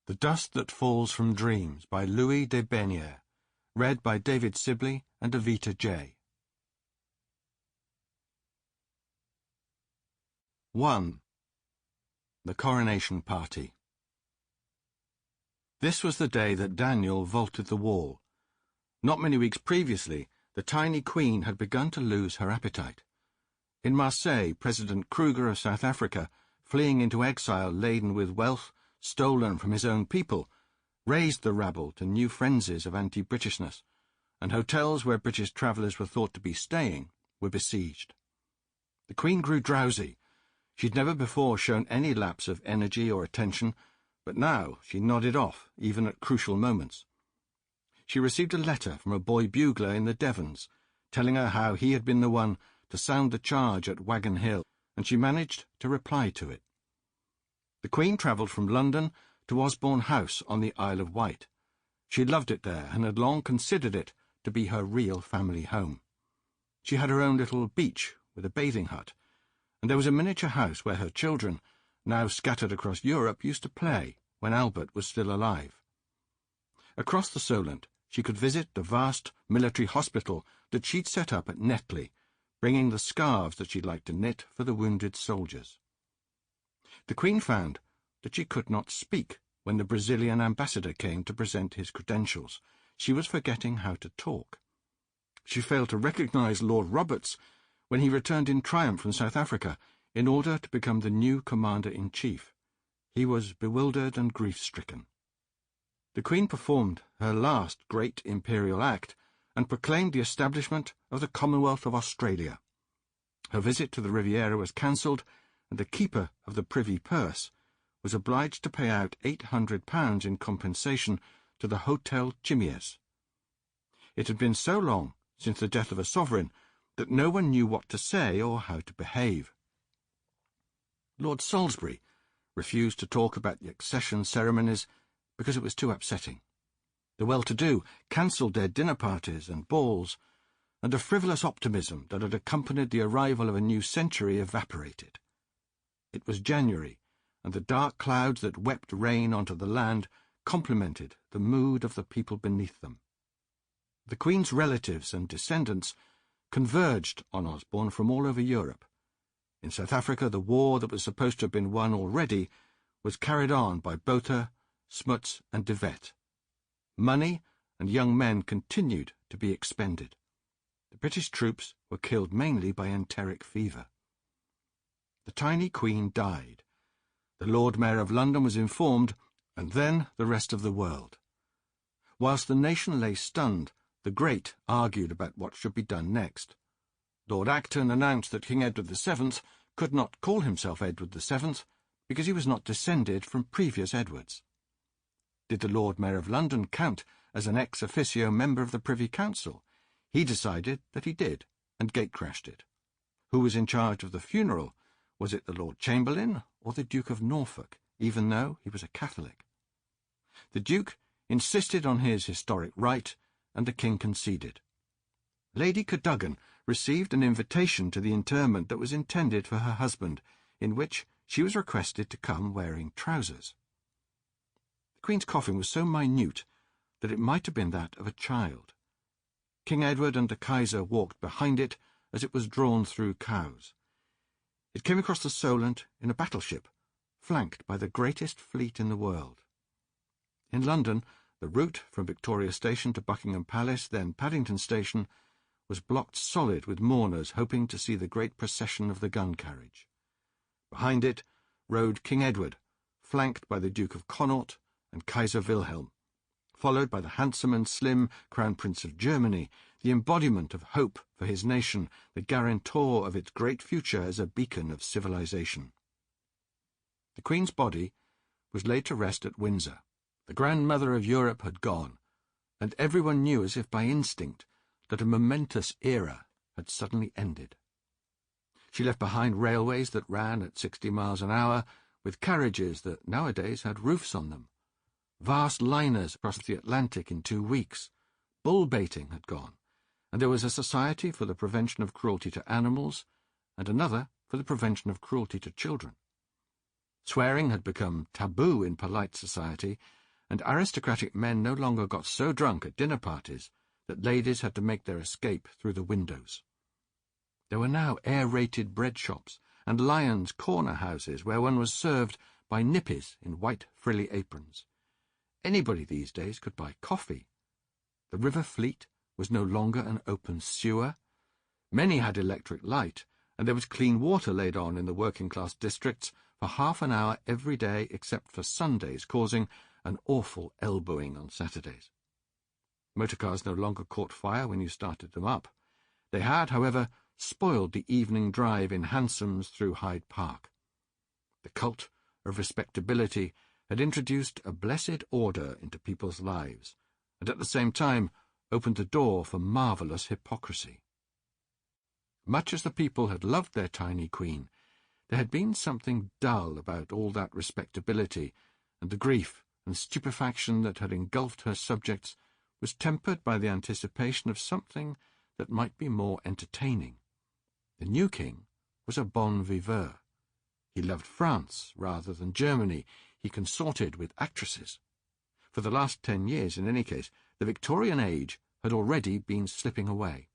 The Dust That Falls from Dreams by Louis de Bernieres, read by David Sibley and Avita J. 1. The Coronation Party. This was the day that Daniel vaulted the wall. Not many weeks previously, the tiny queen had begun to lose her appetite. In Marseille, President Kruger of South Africa, fleeing into exile laden with wealth stolen from his own people, raised the rabble to new frenzies of anti-Britishness, and hotels where British travellers were thought to be staying were besieged. The Queen grew drowsy. She'd never before shown any lapse of energy or attention, but now she nodded off, even at crucial moments. She received a letter from a boy bugler in the Devons, telling her how he had been the one to sound the charge at Wagon Hill, and she managed to reply to it. The Queen travelled from London to Osborne House on the Isle of Wight. She loved it there and had long considered it to be her real family home. She had her own little beach with a bathing hut, and there was a miniature house where her children, now scattered across Europe, used to play when Albert was still alive. Across the Solent, she could visit the vast military hospital that she'd set up at Netley, bringing the scarves that she'd like to knit for the wounded soldiers. The Queen found that she could not speak when the Brazilian ambassador came to present his credentials. She was forgetting how to talk. She failed to recognise Lord Roberts when he returned in triumph from South Africa in order to become the new commander-in-chief. He was bewildered and grief-stricken. The Queen performed her last great imperial act and proclaimed the establishment of the Commonwealth of Australia. Her visit to the Riviera was cancelled, and the keeper of the privy purse was obliged to pay out £800 in compensation to the Hotel Chimiers. It had been so long since the death of a sovereign that no one knew what to say or how to behave. Lord Salisbury refused to talk about the accession ceremonies because it was too upsetting. The well-to-do cancelled their dinner parties and balls, and the frivolous optimism that had accompanied the arrival of a new century evaporated. It was January, and the dark clouds that wept rain onto the land complemented the mood of the people beneath them. The Queen's relatives and descendants converged on Osborne from all over Europe. In South Africa, the war that was supposed to have been won already was carried on by Botha, Smuts, and De Wet. Money and young men continued to be expended. The British troops were killed mainly by enteric fever. The tiny Queen died. The Lord Mayor of London was informed, and then the rest of the world. Whilst the nation lay stunned, the great argued about what should be done next. Lord Acton announced that King Edward VII could not call himself Edward VII because he was not descended from previous Edwards. Did the Lord Mayor of London count as an ex officio member of the Privy Council? He decided that he did, and gatecrashed it. Who was in charge of the funeral? Was it the Lord Chamberlain or the Duke of Norfolk, even though he was a Catholic? The Duke insisted on his historic right, and the King conceded. Lady Cadogan received an invitation to the interment that was intended for her husband, in which she was requested to come wearing trousers. The Queen's coffin was so minute that it might have been that of a child. King Edward and the Kaiser walked behind it as it was drawn through Cowes. It came across the Solent in a battleship, flanked by the greatest fleet in the world. In London, the route from Victoria Station to Buckingham Palace, then Paddington Station, was blocked solid with mourners hoping to see the great procession of the gun carriage. Behind it rode King Edward, flanked by the Duke of Connaught and Kaiser Wilhelm, followed by the handsome and slim Crown Prince of Germany, the embodiment of hope for his nation, the guarantor of its great future as a beacon of civilization. The Queen's body was laid to rest at Windsor. The grandmother of Europe had gone, and everyone knew as if by instinct that a momentous era had suddenly ended. She left behind railways that ran at 60 miles an hour, with carriages that nowadays had roofs on them. Vast liners crossed the Atlantic in 2 weeks. Bull-baiting had gone, and there was a society for the prevention of cruelty to animals, and another for the prevention of cruelty to children. Swearing had become taboo in polite society, and aristocratic men no longer got so drunk at dinner parties that ladies had to make their escape through the windows. There were now air-rated bread shops and lions' corner houses where one was served by nippies in white frilly aprons. Anybody these days could buy coffee. The River Fleet was no longer an open sewer. Many had electric light, and there was clean water laid on in the working-class districts for half an hour every day except for Sundays, causing an awful elbowing on Saturdays. Motorcars no longer caught fire when you started them up. They had, however, spoiled the evening drive in hansoms through Hyde Park. The cult of respectability had introduced a blessed order into people's lives, and at the same time opened the door for marvellous hypocrisy. Much as the people had loved their tiny queen, there had been something dull about all that respectability, and the grief and stupefaction that had engulfed her subjects was tempered by the anticipation of something that might be more entertaining. The new king was a bon viveur. He loved France rather than Germany. He consorted with actresses. For the last 10 years, in any case, the Victorian age had already been slipping away.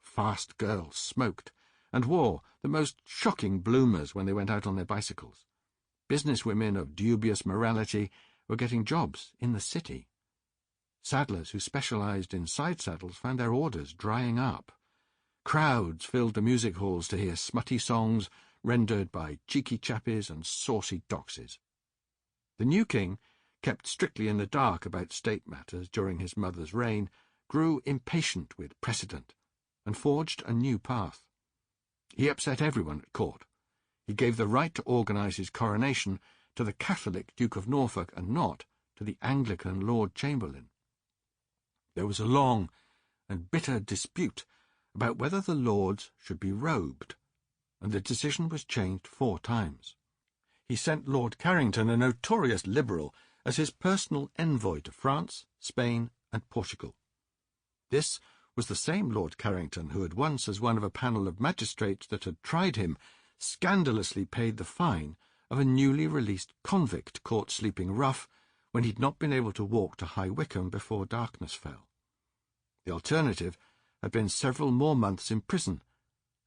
Fast girls smoked and wore the most shocking bloomers when they went out on their bicycles. Businesswomen of dubious morality were getting jobs in the city. Saddlers who specialized in side saddles found their orders drying up. Crowds filled the music halls to hear smutty songs rendered by cheeky chappies and saucy doxies. The new king, kept strictly in the dark about state matters during his mother's reign, grew impatient with precedent and forged a new path. He upset everyone at court. He gave the right to organize his coronation to the Catholic Duke of Norfolk and not to the Anglican Lord Chamberlain. There was a long and bitter dispute about whether the lords should be robed, and the decision was changed 4 times. He sent Lord Carrington, a notorious liberal, as his personal envoy to France, Spain, and Portugal. This was the same Lord Carrington who had once, as one of a panel of magistrates that had tried him, scandalously paid the fine of a newly released convict caught sleeping rough when he'd not been able to walk to High Wycombe before darkness fell. The alternative had been several more months in prison,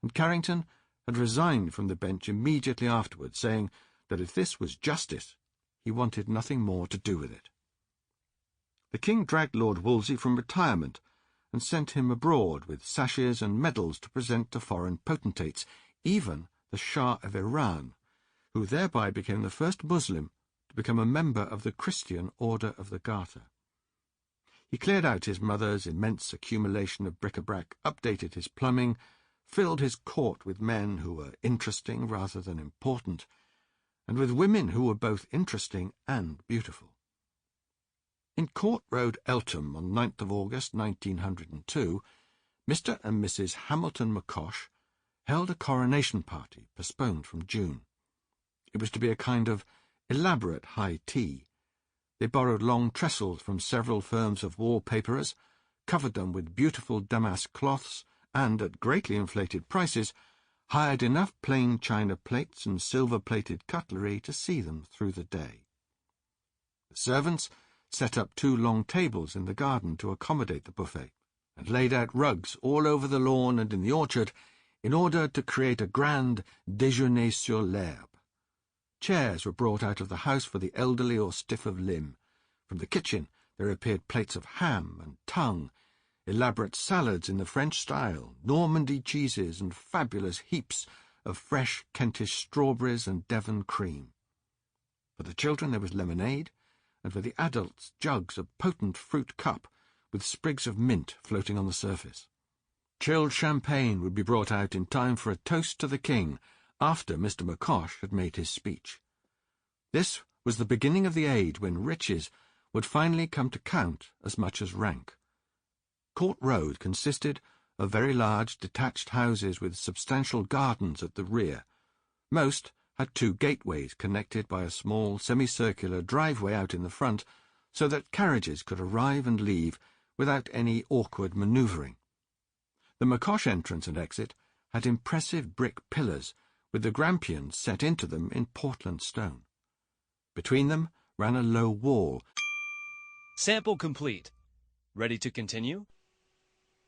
and Carrington had resigned from the bench immediately afterwards, saying that if this was justice, he wanted nothing more to do with it. The king dragged Lord Wolsey from retirement and sent him abroad with sashes and medals to present to foreign potentates, even the Shah of Iran, who thereby became the first Muslim to become a member of the Christian Order of the Garter. He cleared out his mother's immense accumulation of bric-a-brac, updated his plumbing, filled his court with men who were interesting rather than important, and with women who were both interesting and beautiful. In Court Road, Eltham, on 9th of August 1902, Mr. and Mrs. Hamilton McCosh held a coronation party postponed from June. It was to be a kind of elaborate high tea. They borrowed long trestles from several firms of wallpaperers, covered them with beautiful damask cloths, and, at greatly inflated prices, hired enough plain china plates and silver-plated cutlery to see them through the day. The servants set up 2 long tables in the garden to accommodate the buffet, and laid out rugs all over the lawn and in the orchard in order to create a grand déjeuner sur l'herbe. Chairs were brought out of the house for the elderly or stiff of limb. From the kitchen there appeared plates of ham and tongue, elaborate salads in the French style, Normandy cheeses, and fabulous heaps of fresh Kentish strawberries and Devon cream. For the children there was lemonade, and for the adults jugs of potent fruit cup with sprigs of mint floating on the surface. Chilled champagne would be brought out in time for a toast to the king after Mr. McCosh had made his speech. This was the beginning of the age when riches would finally come to count as much as rank. Court Road consisted of very large detached houses with substantial gardens at the rear. Most had 2 gateways connected by a small semicircular driveway out in the front, so that carriages could arrive and leave without any awkward manoeuvring. The McCosh entrance and exit had impressive brick pillars, with the grampions set into them in Portland stone. Between them ran a low wall. Sample complete. Ready to continue?